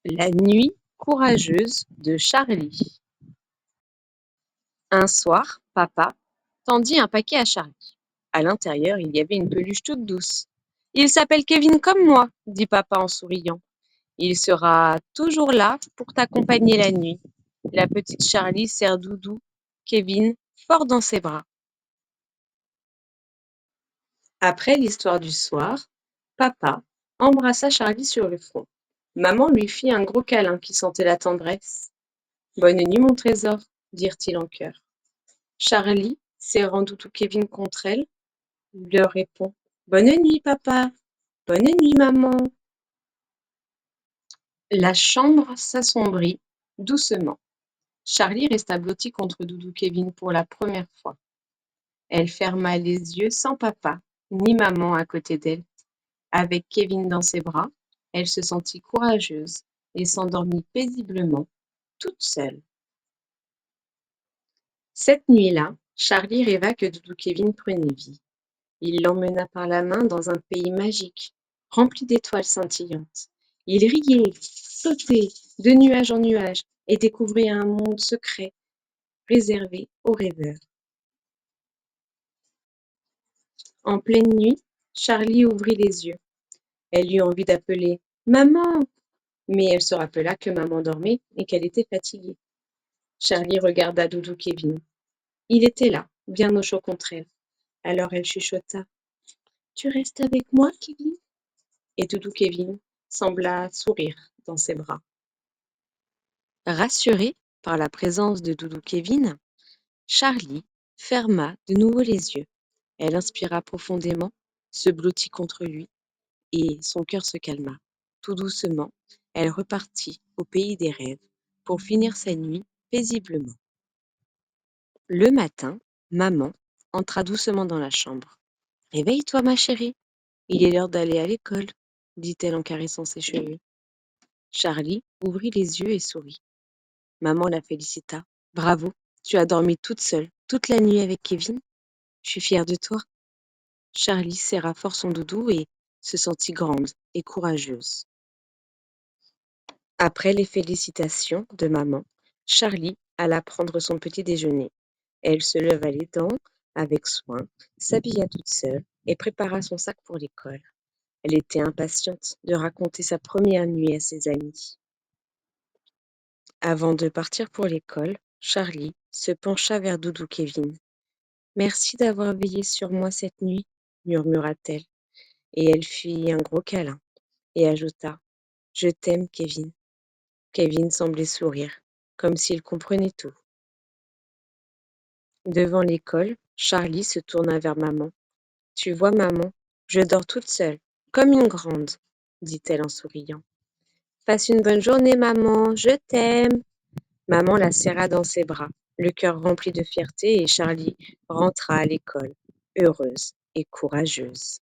La nuit courageuse de Charlie. Un soir, papa tendit un paquet à Charlie. À l'intérieur, il y avait une peluche toute douce. Il s'appelle Kevin comme moi, dit papa en souriant. Il sera toujours là pour t'accompagner la nuit. La petite Charlie serre Doudou, Kevin, fort dans ses bras. Après l'histoire du soir, papa embrassa Charlie sur le front. Maman lui fit un gros câlin qui sentait la tendresse. Bonne nuit, mon trésor, dirent-ils en chœur. Charlie, serrant Doudou Kevin contre elle, leur répond: Bonne nuit, papa. Bonne nuit, maman. La chambre s'assombrit doucement. Charlie resta blotti contre Doudou Kevin pour la première fois. Elle ferma les yeux sans papa, ni maman à côté d'elle. Avec Kevin dans ses bras, elle se sentit courageuse et s'endormit paisiblement, toute seule. Cette nuit-là, Charlie rêva que Doudou Kevin prenait vie. Il l'emmena par la main dans un pays magique, rempli d'étoiles scintillantes. Il riait, sautait de nuage en nuage et découvrit un monde secret réservé aux rêveurs. En pleine nuit, Charlie ouvrit les yeux. Elle eut envie d'appeler Maman, mais elle se rappela que maman dormait et qu'elle était fatiguée. Charlie regarda Doudou Kevin. Il était là, bien au chaud contre elle. Alors elle chuchota: Tu restes avec moi, Kevin? Et Doudou Kevin sembla sourire dans ses bras. Rassurée par la présence de Doudou Kevin, Charlie ferma de nouveau les yeux. Elle inspira profondément, se blottit contre lui, et son cœur se calma. Tout doucement, elle repartit au pays des rêves pour finir sa nuit paisiblement. Le matin, maman entra doucement dans la chambre. « Réveille-toi, ma chérie, il est l'heure d'aller à l'école, » dit-elle en caressant ses cheveux. Charlie ouvrit les yeux et sourit. Maman la félicita. « Bravo, tu as dormi toute seule, toute la nuit avec Kevin. Je suis fière de toi. » Charlie serra fort son doudou et se sentit grande et courageuse. Après les félicitations de maman, Charlie alla prendre son petit déjeuner. Elle se leva les dents avec soin, s'habilla toute seule et prépara son sac pour l'école. Elle était impatiente de raconter sa première nuit à ses amis. Avant de partir pour l'école, Charlie se pencha vers Doudou Kevin. « Merci d'avoir veillé sur moi cette nuit, » murmura-t-elle, et elle fit un gros câlin et ajouta: « Je t'aime, Kevin. » Kevin semblait sourire, comme s'il comprenait tout. Devant l'école, Charlie se tourna vers maman. « Tu vois, maman, je dors toute seule, comme une grande, » dit-elle en souriant. « Passe une bonne journée, maman, je t'aime. » Maman la serra dans ses bras, le cœur rempli de fierté, et Charlie rentra à l'école, heureuse et courageuse.